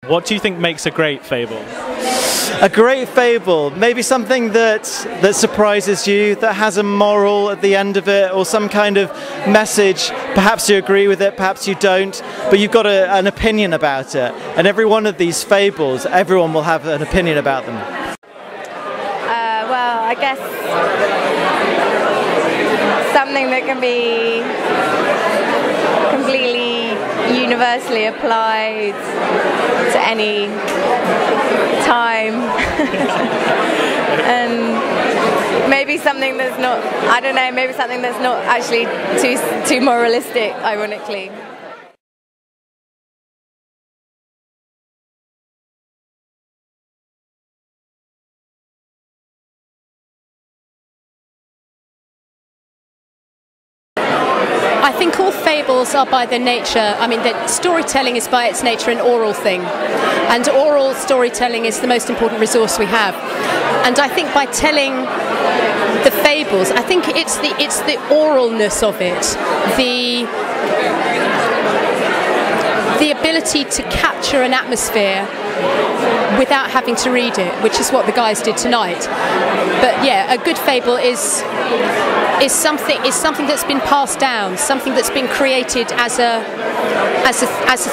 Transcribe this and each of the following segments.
What do you think makes a great fable? A great fable, maybe something that surprises you, that has a moral at the end of it, or some kind of message. Perhaps you agree with it, perhaps you don't, but you've got an opinion about it. And every one of these fables, everyone will have an opinion about them. Well, I guess something that can be completely universally applied to any time. And maybe something that's not, I don't know, maybe something that's not actually too moralistic, ironically. I think all fables are by their nature, I mean, that storytelling is by its nature an oral thing, and oral storytelling is the most important resource we have. And I think by telling the fables, I think it's the oralness of it, the ability to capture an atmosphere without having to read it, which is what the guys did tonight. But yeah, a good fable is something that's been passed down, something that's been created as a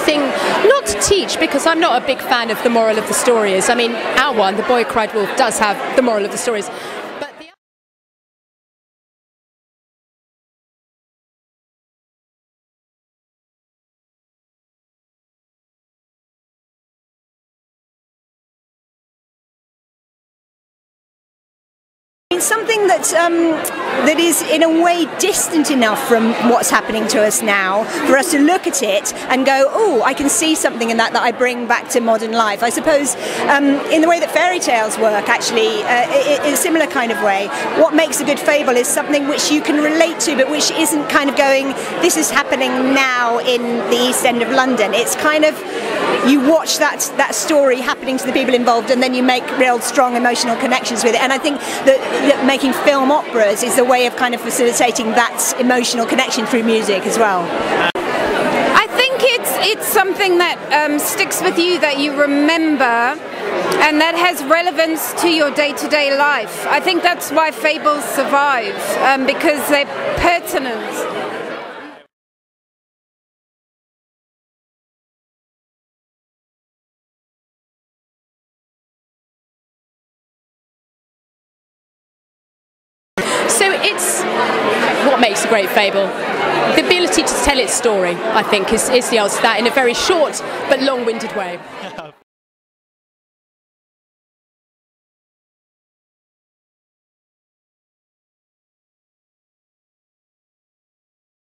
thing, not to teach, because I'm not a big fan of the moral of the stories. I mean, our one, The Boy Cried Wolf, does have the moral of the stories. Something that is in a way distant enough from what's happening to us now for us to look at it and go, oh, I can see something in that I bring back to modern life. I suppose in the way that fairy tales work, actually, in a similar kind of way, what makes a good fable is something which you can relate to, but which isn't kind of going, this is happening now in the East End of London. It's kind of, you watch that story happening to the people involved, and then you make real strong emotional connections with it. And I think that making film operas is a way of kind of facilitating that emotional connection through music as well. I think it's something that sticks with you, that you remember, and that has relevance to your day-to-day life. I think that's why fables survive, because they're pertinent. So it's what makes a great fable. The ability to tell its story, I think, is the answer to that in a very short but long-winded way.